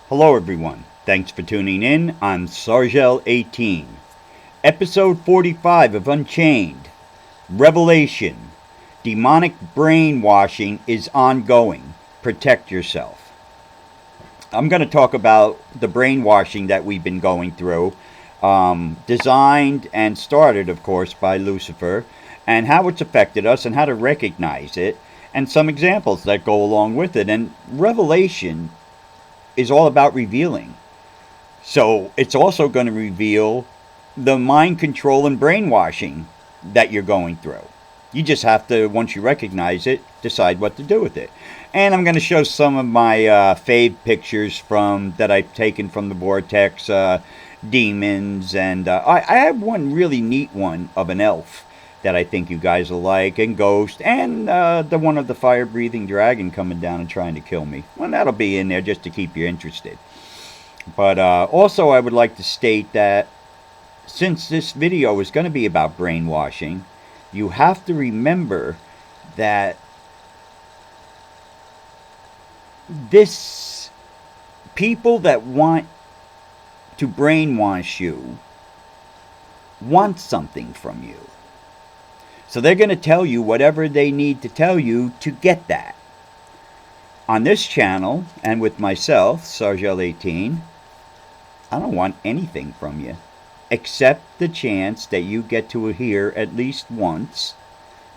Hello everyone, thanks for tuning in. I'm Sargel18. Episode 45 of Unchained. Revelation. Demonic brainwashing is ongoing. Protect yourself. I'm going to talk about the brainwashing that we've been going through, designed and started, of course, by Lucifer, and how it's affected us and how to recognize it, and some examples that go along with it. And Revelation is all about revealing. So it's also going to reveal the mind control and brainwashing that you're going through. You just have to, once you recognize it, decide what to do with it. And I'm going to show some of my fave pictures that I've taken from the Vortex demons. And I have one really neat one of an elf that I think you guys will like, and Ghost, and the one of the fire-breathing dragon coming down and trying to kill me. Well, that'll be in there just to keep you interested. But also I would like to state that since this video is going to be about brainwashing, you have to remember that this people that want to brainwash you want something from you. So they're going to tell you whatever they need to tell you to get that. On this channel, and with myself, Sargel18, I don't want anything from you, except the chance that you get to hear at least once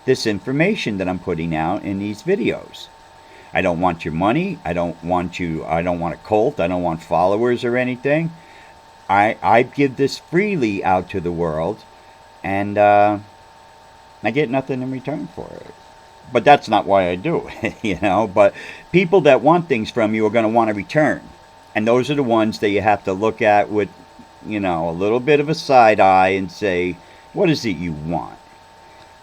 this information that I'm putting out in these videos. I don't want your money. I don't want a cult. I don't want followers or anything. I give this freely out to the world, and I get nothing in return for it. But that's not why I do it, But people that want things from you are going to want to return. And those are the ones that you have to look at with, a little bit of a side eye and say, what is it you want?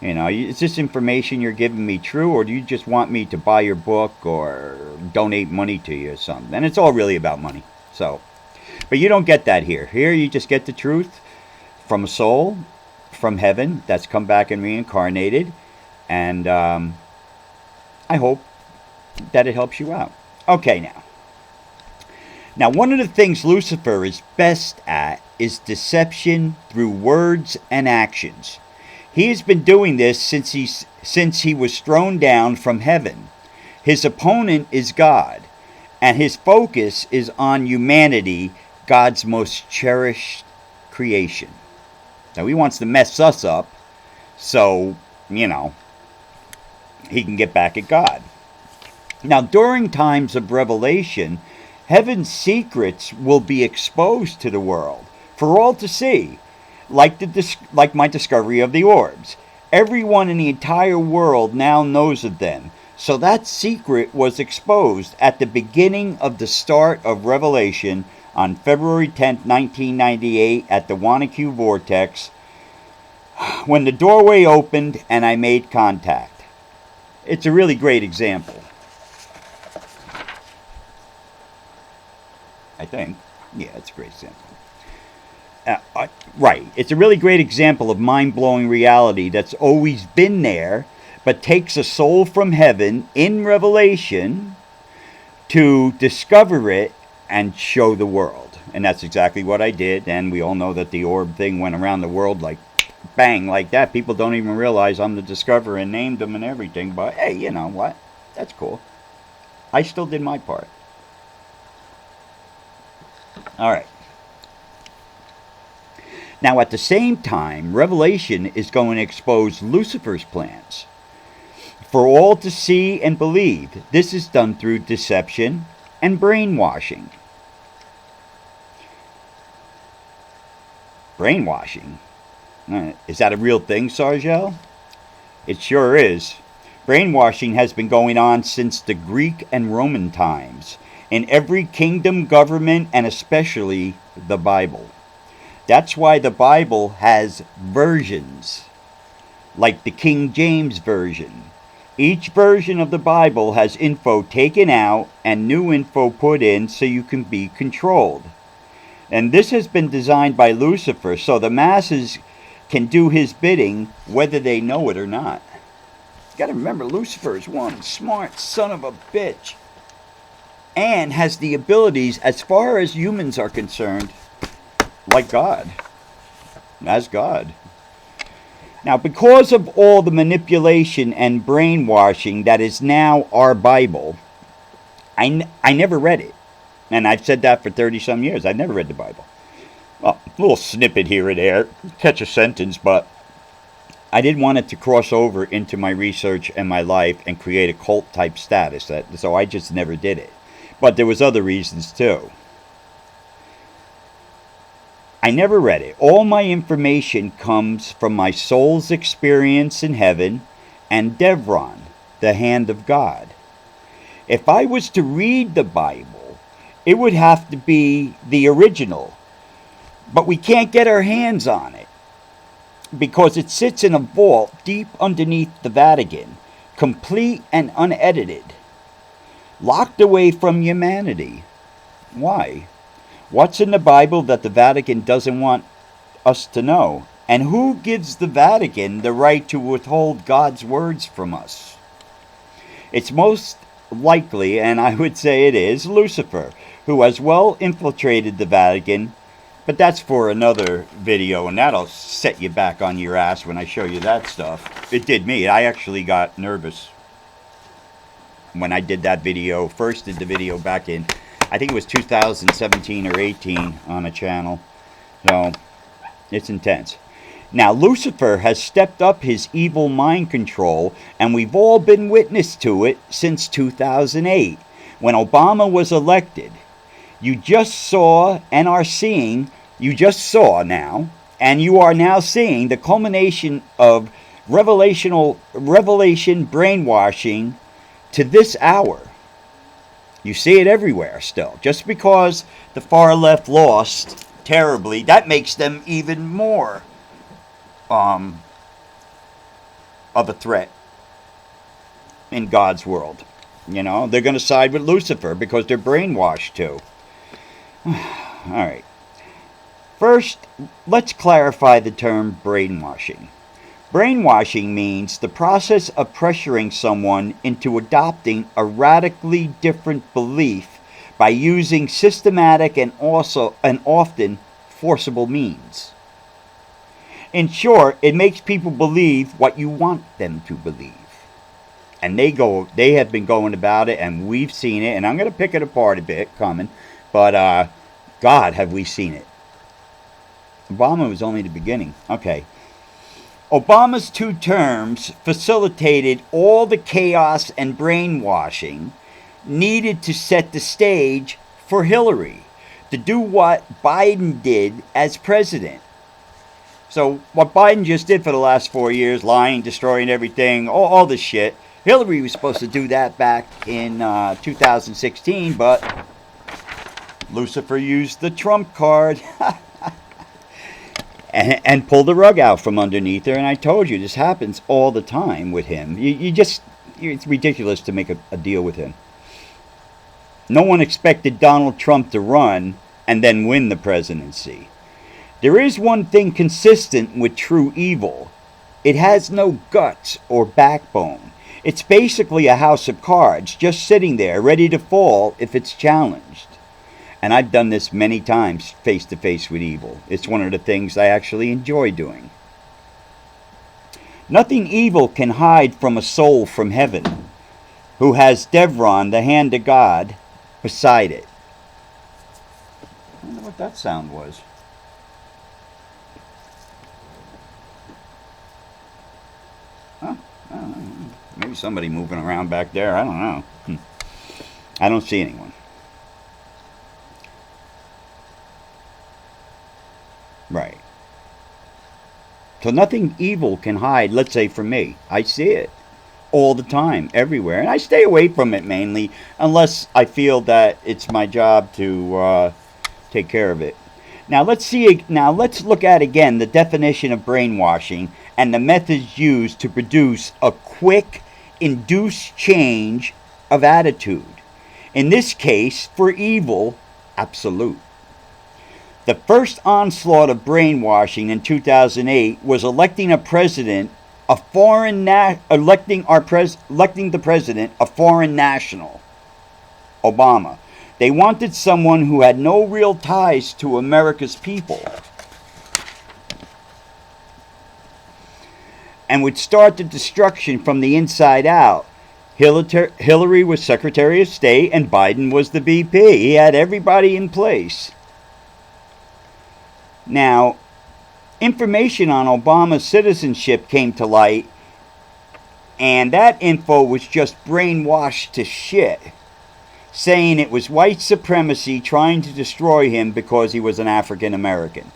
Is this information you're giving me true, or do you just want me to buy your book or donate money to you or something? And it's all really about money. But you don't get that here. Here you just get the truth from a soul, from heaven, that's come back and reincarnated, and I hope that it helps you out. Okay, now one of the things Lucifer is best at is deception through words and actions. He has been doing this since he was thrown down from heaven. His opponent is God, and his focus is on humanity, God's most cherished creation. Now, he wants to mess us up so, he can get back at God. Now, during times of revelation, heaven's secrets will be exposed to the world for all to see, like my discovery of the orbs. Everyone in the entire world now knows of them. So that secret was exposed at the beginning of the start of Revelation on February 10th, 1998 at the Wanacue Vortex, when the doorway opened and I made contact. It's a really great example. I think. Yeah, it's a great example. Right. It's a really great example of mind-blowing reality that's always been there, but takes a soul from heaven in Revelation to discover it and show the world. And that's exactly what I did. And we all know that the orb thing went around the world like bang, like that. People don't even realize I'm the discoverer and named them and everything. But hey, you know what? That's cool. I still did my part. All right. Now, at the same time, Revelation is going to expose Lucifer's plans for all to see and believe. This is done through deception and brainwashing. Brainwashing? Is that a real thing, Sargel? It sure is. Brainwashing has been going on since the Greek and Roman times, in every kingdom, government, and especially the Bible. That's why the Bible has versions, like the King James Version. Each version of the Bible has info taken out and new info put in so you can be controlled. And this has been designed by Lucifer so the masses can do his bidding whether they know it or not. You gotta remember, Lucifer is one smart son of a bitch. and has the abilities, as far as humans are concerned, like God, as God. Now, because of all the manipulation and brainwashing that is now our Bible, I never read it. And I've said that for 30-some years. I've never read the Bible. Well, a little snippet here and there, catch a sentence, but I didn't want it to cross over into my research and my life and create a cult-type status, so I just never did it. But there was other reasons, too. I never read it. All my information comes from my soul's experience in heaven and Devron, the hand of God. If I was to read the Bible, it would have to be the original. But we can't get our hands on it because it sits in a vault deep underneath the Vatican, complete and unedited, locked away from humanity. Why? What's in the Bible that the Vatican doesn't want us to know? And who gives the Vatican the right to withhold God's words from us? It's most likely, and I would say it is, Lucifer, who has well infiltrated the Vatican. But that's for another video, and that'll set you back on your ass when I show you that stuff. It did me. I actually got nervous when I did that video. First did the video back in, I think it was 2017 or 18 on a channel. So, it's intense. Now, Lucifer has stepped up his evil mind control, and we've all been witness to it since 2008, when Obama was elected. You just saw and are seeing, you just saw now, and you are now seeing the culmination of revelation brainwashing to this hour. You see it everywhere still. Just because the far left lost terribly, that makes them even more of a threat in God's world. You know, they're going to side with Lucifer because they're brainwashed too. Alright. First, let's clarify the term brainwashing. Brainwashing means the process of pressuring someone into adopting a radically different belief by using systematic and often forcible means. In short, it makes people believe what you want them to believe. And they have been going about it, and we've seen it, and I'm going to pick it apart a bit coming, but God, have we seen it. Obama was only the beginning. Okay. Obama's 2 terms facilitated all the chaos and brainwashing needed to set the stage for Hillary to do what Biden did as president. So what Biden just did for the last 4 years, lying, destroying everything, all this shit, Hillary was supposed to do that back in 2016, but Lucifer used the Trump card and pulled the rug out from underneath her. And I told you, this happens all the time with him. It's ridiculous to make a deal with him. No one expected Donald Trump to run and then win the presidency. There is one thing consistent with true evil. It has no guts or backbone. It's basically a house of cards, just sitting there, ready to fall if it's challenged. And I've done this many times, face to face with evil. It's one of the things I actually enjoy doing. Nothing evil can hide from a soul from heaven, who has Devron, the hand of God, beside it. I wonder what that sound was. Huh? I don't know. Maybe somebody moving around back there. I don't know. I don't see anyone. Right. So nothing evil can hide, let's say, from me. I see it all the time, everywhere. And I stay away from it mainly, unless I feel that it's my job to take care of it. Now let's look at again the definition of brainwashing and the methods used to produce a quick, induced change of attitude. In this case, for evil, absolute. The first onslaught of brainwashing in 2008 was electing the president a foreign national, Obama, They wanted someone who had no real ties to America's people and would start the destruction from the inside out. Hillary was Secretary of State and Biden was the VP. He had everybody in place. Now, information on Obama's citizenship came to light, and that info was just brainwashed to shit, saying it was white supremacy trying to destroy him because he was an African American.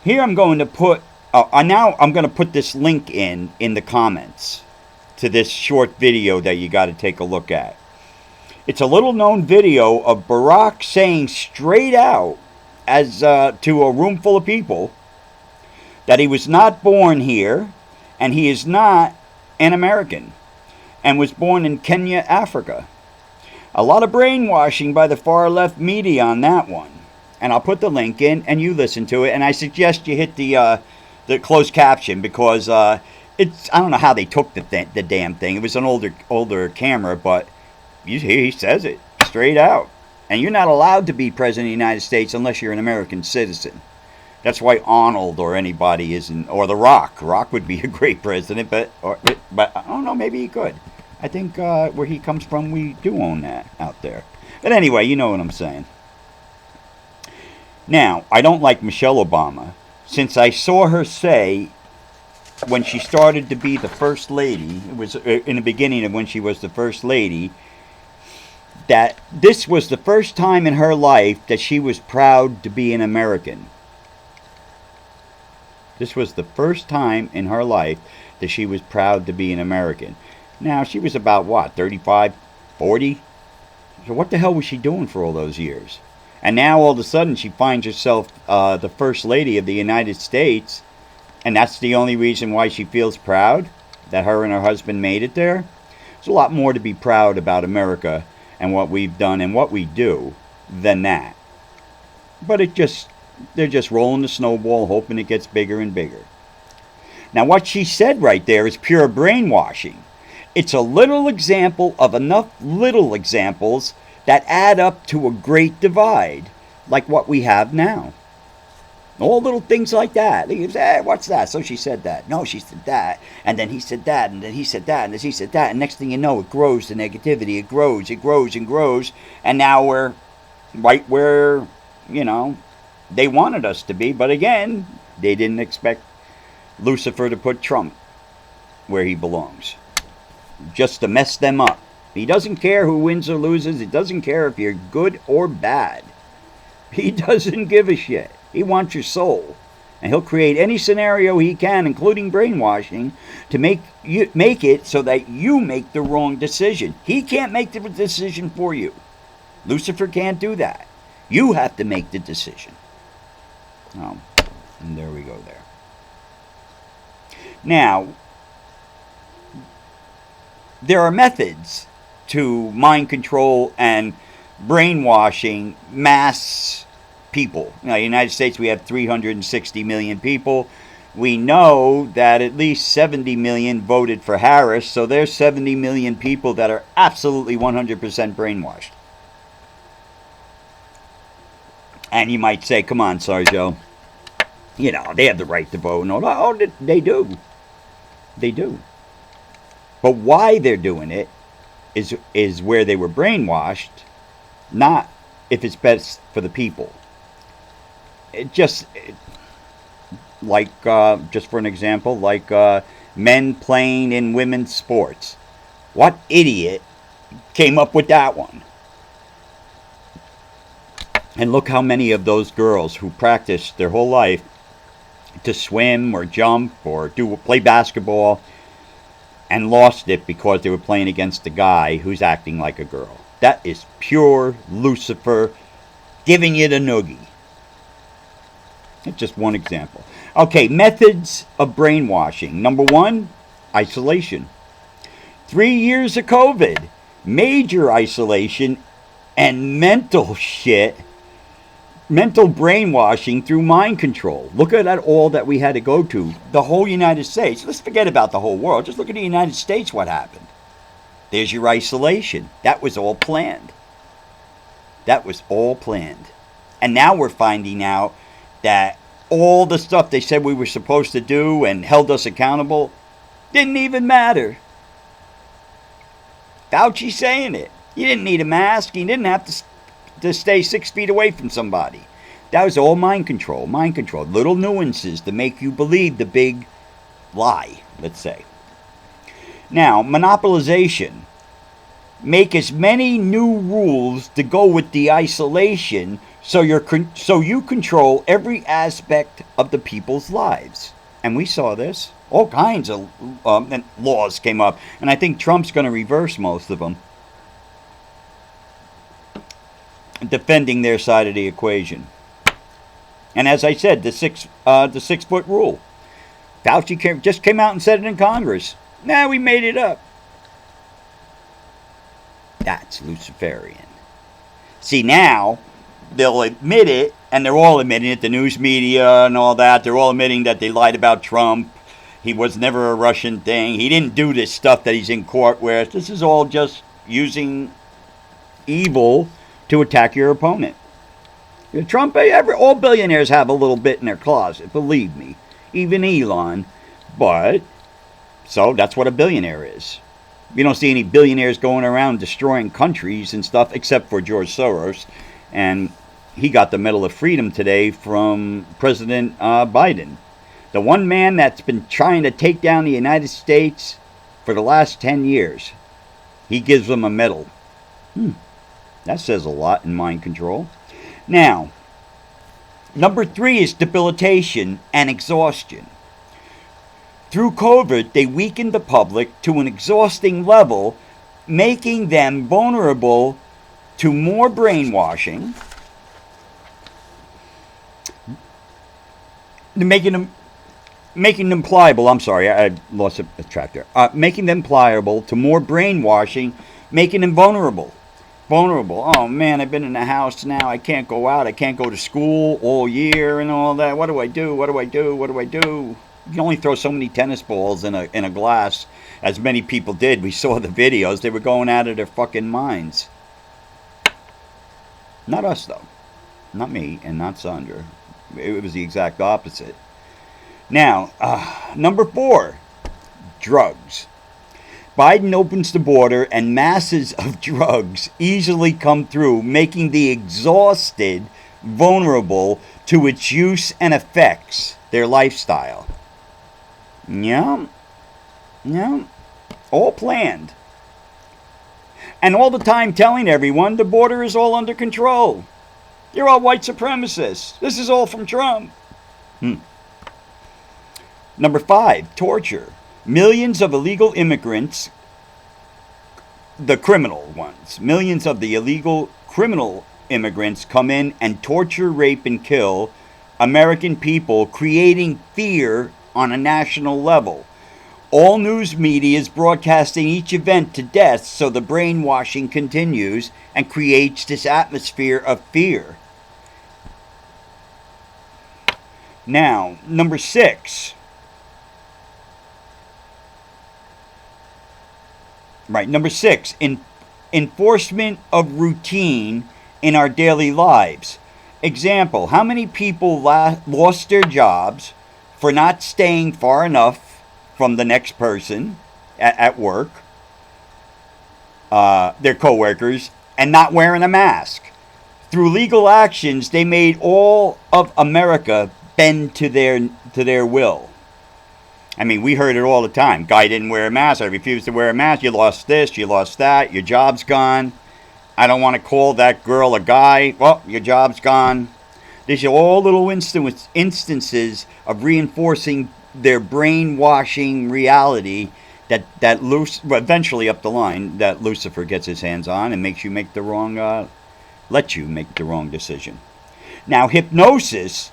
Here I'm going to put, now I'm going to put this link in the comments to this short video that you got to take a look at. It's a little known video of Barack saying straight out as to a room full of people that he was not born here and he is not an American and was born in Kenya, Africa. A lot of brainwashing by the far left media on that one. And I'll put the link in and you listen to it. And I suggest you hit the closed caption because it's, I don't know how they took the damn thing. It was an older camera, but he says it straight out. And you're not allowed to be president of the United States unless you're an American citizen. That's why Arnold or anybody isn't, or The Rock. Rock would be a great president, but I don't know, maybe he could. I think where he comes from, we do own that out there. But anyway, you know what I'm saying. Now, I don't like Michelle Obama, since I saw her say, when she started to be the First Lady, it was in the beginning of when she was the First Lady, that this was the first time in her life that she was proud to be an American. This was the first time in her life that she was proud to be an American. Now, she was about, what, 35, 40? So what the hell was she doing for all those years? And now all of a sudden she finds herself the First Lady of the United States, and that's the only reason why she feels proud, that her and her husband made it there. There's a lot more to be proud about America and what we've done and what we do than that. But they're just rolling the snowball, hoping it gets bigger and bigger. Now what she said right there is pure brainwashing. It's a little example of enough little examples that add up to a great divide, like what we have now. All little things like that. You say, hey, what's that? So she said that. No, she said that. And then he said that. And then he said that. And then he said that. And next thing you know, it grows, the negativity. It grows and grows. And now we're right where, they wanted us to be. But again, they didn't expect Lucifer to put Trump where he belongs, just to mess them up. He doesn't care who wins or loses. He doesn't care if you're good or bad. He doesn't give a shit. He wants your soul. And he'll create any scenario he can, including brainwashing, to make it so that you make the wrong decision. He can't make the decision for you. Lucifer can't do that. You have to make the decision. Oh, and there we go there. Now, there are methods to mind control and brainwashing mass people. Now, in the United States, we have 360 million people. We know that at least 70 million voted for Harris, so there's 70 million people that are absolutely 100% brainwashed. And you might say, come on, Sarjo, they have the right to vote. No, they do. They do. But why they're doing it is where they were brainwashed, not if it's best for the people. Just for an example, men playing in women's sports. What idiot came up with that one? And look how many of those girls who practiced their whole life to swim or jump or play basketball and lost it because they were playing against a guy who's acting like a girl. That is pure Lucifer giving you the noogie. That's just one example. Okay, methods of brainwashing. Number one, isolation. 3 years of COVID, major isolation and mental shit mental brainwashing through mind control. Look at all that we had to go to. The whole United States. Let's forget about the whole world. Just look at the United States, what happened. There's your isolation. That was all planned. That was all planned. And now we're finding out that all the stuff they said we were supposed to do and held us accountable didn't even matter. Fauci saying it. You didn't need a mask. You didn't have to stay 6 feet away from somebody. That was all mind control. Mind control. Little nuances to make you believe the big lie, let's say. Now, monopolization. Make as many new rules to go with the isolation so you control every aspect of the people's lives. And we saw this. All kinds of laws came up. And I think Trump's going to reverse most of them. Defending their side of the equation. And as I said, the 6 foot rule. Fauci just came out and said it in Congress. Nah, we made it up. That's Luciferian. See, now they'll admit it, and they're all admitting it, the news media and all that. They're all admitting that they lied about Trump. He was never a Russian thing. He didn't do this stuff that he's in court with. This is all just using evil to attack your opponent. Trump, all billionaires have a little bit in their closet, believe me. Even Elon. But, so that's what a billionaire is. You don't see any billionaires going around destroying countries and stuff, except for George Soros. And he got the Medal of Freedom today from President Biden. The one man that's been trying to take down the United States for the last 10 years. He gives them a medal. That says a lot in mind control. Now, number 3 is debilitation and exhaustion. Through COVID, they weakened the public to an exhausting level, making them vulnerable to more brainwashing, making them pliable. I'm sorry, I lost a track there. Making them pliable to more brainwashing, making them vulnerable. Oh man, I've been in the house now. I can't go out. I can't go to school all year and all that. What do I do? You can only throw so many tennis balls in a glass, as many people did. We saw the videos. They were going out of their fucking minds. Not us, though. Not me, and not Sandra. It was the exact opposite. Now, number 4, drugs. Biden opens the border, and masses of drugs easily come through, making the exhausted vulnerable to its use and effects, their lifestyle. Yeah, all planned. And all the time telling everyone the border is all under control. You're all white supremacists. This is all from Trump. Number 5, torture. Millions of illegal immigrants, the criminal ones, millions of the illegal criminal immigrants come in and torture, rape, and kill American people, creating fear on a national level. All news media is broadcasting each event to death, so the brainwashing continues and creates this atmosphere of fear. Now, number 6. Number 6, enforcement of routine in our daily lives. Example, how many people lost their jobs for not staying far enough from the next person at work, their coworkers, and not wearing a mask? Through legal actions, they made all of America bend to their will. I mean, we heard it all the time. Guy didn't wear a mask. I refused to wear a mask. You lost this. You lost that. Your job's gone. I don't want to call that girl a guy. Well, your job's gone. These are all little instances of reinforcing their brainwashing reality that eventually up the line that Lucifer gets his hands on and makes you make the wrong, lets you make the wrong decision. Now, hypnosis,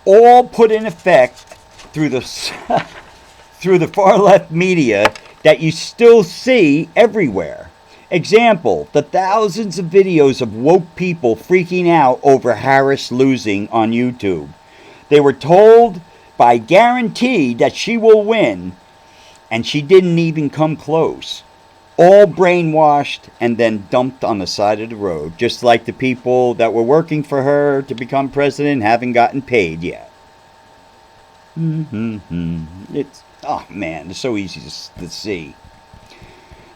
all put in effect through the far left media that you still see everywhere. Example, the thousands of videos of woke people freaking out over Harris losing on YouTube. They were told by guarantee that she will win, and she didn't even come close. All brainwashed and then dumped on the side of the road, just like the people that were working for her to become president haven't gotten paid yet. It's, oh man, it's so easy to see.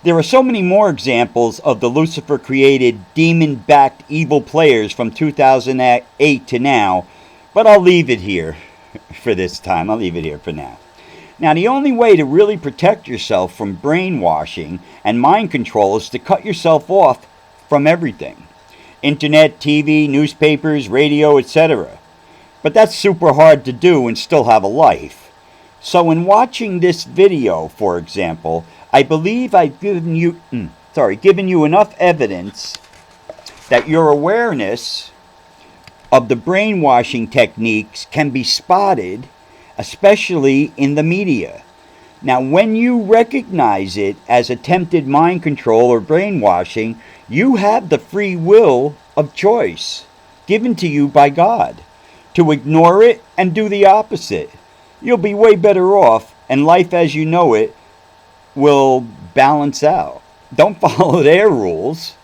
There are so many more examples of the Lucifer-created, demon-backed evil players from 2008 to now, but I'll leave it here for this time. I'll leave it here for now. Now, the only way to really protect yourself from brainwashing and mind control is to cut yourself off from everything. Internet, TV, newspapers, radio, etc. But that's super hard to do and still have a life. So in watching this video, for example, I believe I've given you enough evidence that your awareness of the brainwashing techniques can be spotted, especially in the media. Now, when you recognize it as attempted mind control or brainwashing, you have the free will of choice given to you by God to ignore it and do the opposite. You'll be way better off, and life as you know it will balance out. Don't follow their rules.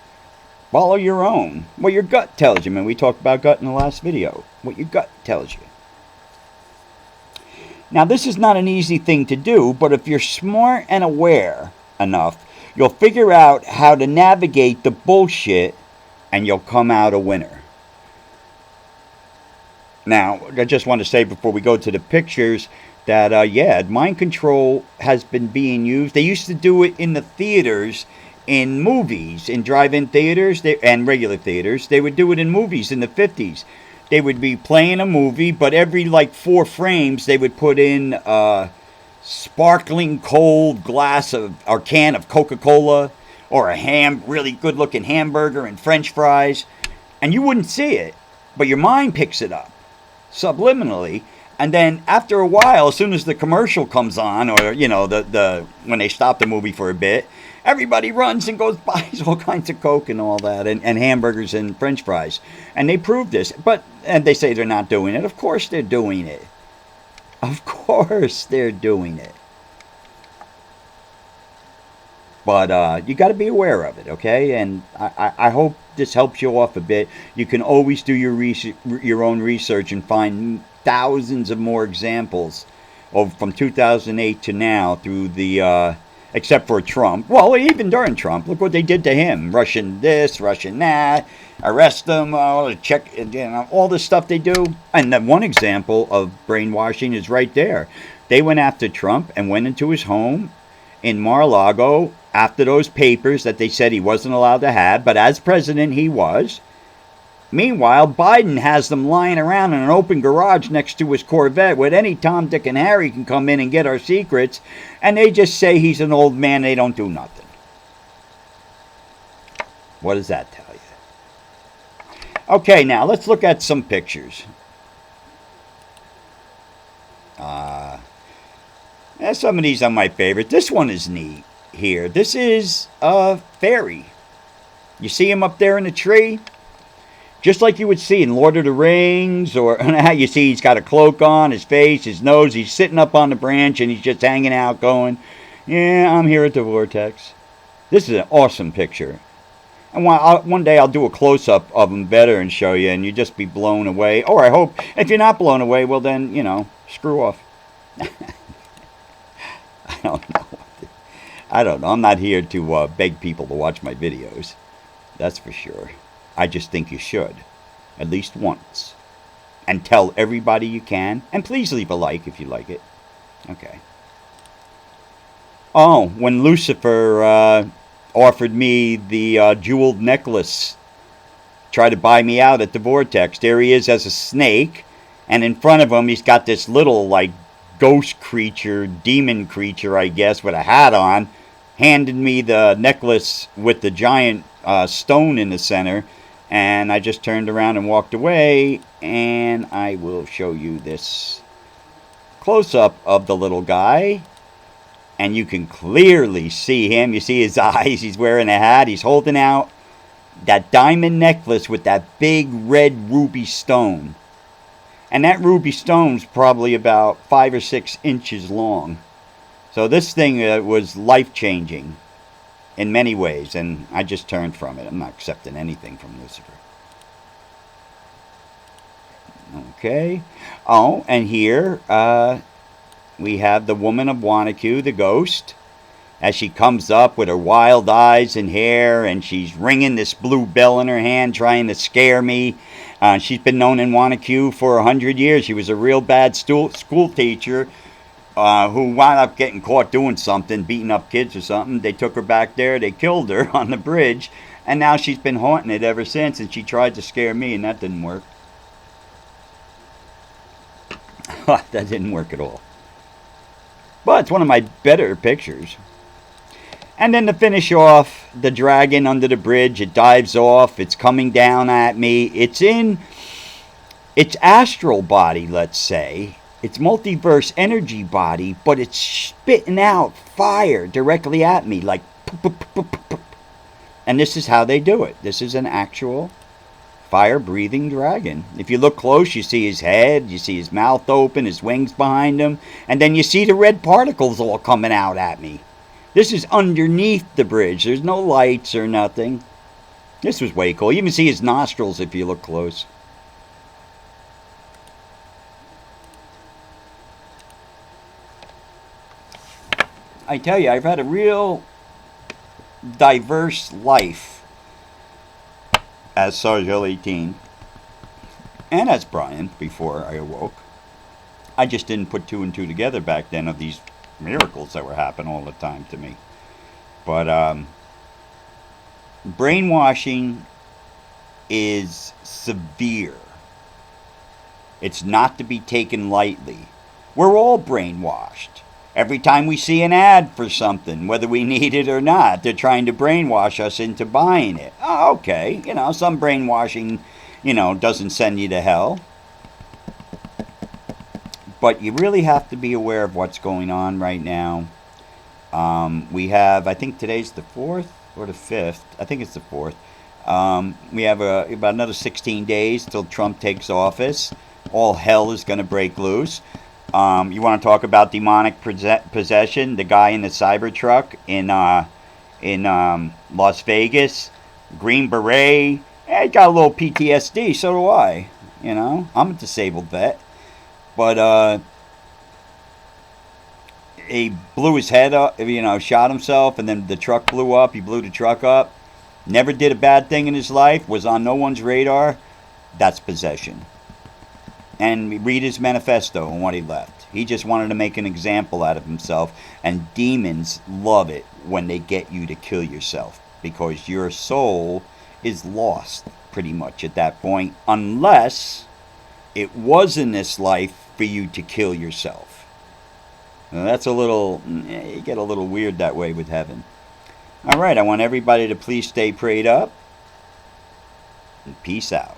Follow your own. What your gut tells you, man. We talked about gut in the last video. What your gut tells you. Now, this is not an easy thing to do, but if you're smart and aware enough, you'll figure out how to navigate the bullshit and you'll come out a winner. Now, I just want to say before we go to the pictures that, yeah, mind control has been being used. They used to do it in the theaters, in movies, in drive-in theaters and regular theaters. They would do it in movies in the 50s. They would be playing a movie, but every like 4 frames they would put in a sparkling cold glass of or can of Coca-Cola or a really good-looking hamburger and French fries, and you wouldn't see it, but your mind picks it up subliminally. And then after a while, as soon as the commercial comes on, or you know the when they stop the movie for a bit, everybody runs and goes buys all kinds of Coke and all that, and hamburgers and French fries. And they prove this, and they say they're not doing it. Of course they're doing it. Of course they're doing it. But you got to be aware of it, okay? And I hope this helps you off a bit. You can always do your own research and find thousands of more examples of from 2008 to now through the except for Trump. Well, even during Trump, look what they did to him. Russian this, Russian that, arrest them, check, you know, all the stuff they do. And that one example of brainwashing is right there. They went after Trump and went into his home in Mar-a-Lago after those papers that they said he wasn't allowed to have, but as president he was. Meanwhile, Biden has them lying around in an open garage next to his Corvette where any Tom, Dick, and Harry can come in and get our secrets, and they just say he's an old man, they don't do nothing. What does that tell you? Okay, now let's look at some pictures. Some of these are my favorite. This one is neat here. This is a fairy. You see him up there in the tree? Just like you would see in Lord of the Rings, or you see he's got a cloak on, his face, his nose, he's sitting up on the branch and he's just hanging out going, yeah, I'm here at the Vortex. This is an awesome picture. And one day I'll do a close-up of him better and show you, and you'll just be blown away. Or I hope, if you're not blown away, well then, you know, screw off. I don't know. I'm not here to beg people to watch my videos. That's for sure. I just think you should. At least once. And tell everybody you can. And please leave a like if you like it. Okay. Oh, when Lucifer offered me the jeweled necklace, tried to buy me out at the Vortex, there he is as a snake. And in front of him, he's got this little, like, ghost creature, demon creature, I guess, with a hat on, handed me the necklace with the giant stone in the center, and I just turned around and walked away, and I will show you this close-up of the little guy. And you can clearly see him. You see his eyes. He's wearing a hat. He's holding out that diamond necklace with that big red ruby stone. And that ruby stone's probably about 5 or 6 inches long. So this thing was life-changing in many ways. And I just turned from it. I'm not accepting anything from Lucifer. Okay. Oh, and here we have the woman of Wanacue, the ghost, as she comes up with her wild eyes and hair, and she's ringing this blue bell in her hand, trying to scare me. She's been known in Wanacue for 100 years. She was a real bad school teacher who wound up getting caught doing something, beating up kids or something. They took her back there. They killed her on the bridge, and now she's been haunting it ever since, and she tried to scare me, and that didn't work. That didn't work at all. But it's one of my better pictures. And then to finish off, the dragon under the bridge, it dives off, it's coming down at me. It's in its astral body, let's say. Its multiverse energy body, but it's spitting out fire directly at me, like poop, poop, poop, poop, poop. And this is how they do it. This is an actual fire-breathing dragon. If you look close, you see his head, you see his mouth open, his wings behind him, and then you see the red particles all coming out at me. This is underneath the bridge. There's no lights or nothing. This was way cool. You even see his nostrils if you look close. I tell you, I've had a real diverse life as Sergio 18 and as Brian before I awoke. I just didn't put 2 and 2 together back then of these miracles that were happening all the time to me. But brainwashing is severe. It's not to be taken lightly. We're all brainwashed. Every time we see an ad for something, whether we need it or not, they're trying to brainwash us into buying it. Oh, okay, some brainwashing, doesn't send you to hell. But you really have to be aware of what's going on right now. We have, I think today's the 4th or the 5th. I think it's the 4th. We have about another 16 days till Trump takes office. All hell is going to break loose. You want to talk about demonic possession? The guy in the Cybertruck in Las Vegas, Green Beret. He got a little PTSD. So do I. I'm a disabled vet, but he blew his head up. Shot himself, and then the truck blew up. He blew the truck up. Never did a bad thing in his life. Was on no one's radar. That's possession. And read his manifesto and what he left. He just wanted to make an example out of himself. And demons love it when they get you to kill yourself. Because your soul is lost pretty much at that point. Unless it was in this life for you to kill yourself. Now that's you get a little weird that way with heaven. Alright, I want everybody to please stay prayed up. And peace out.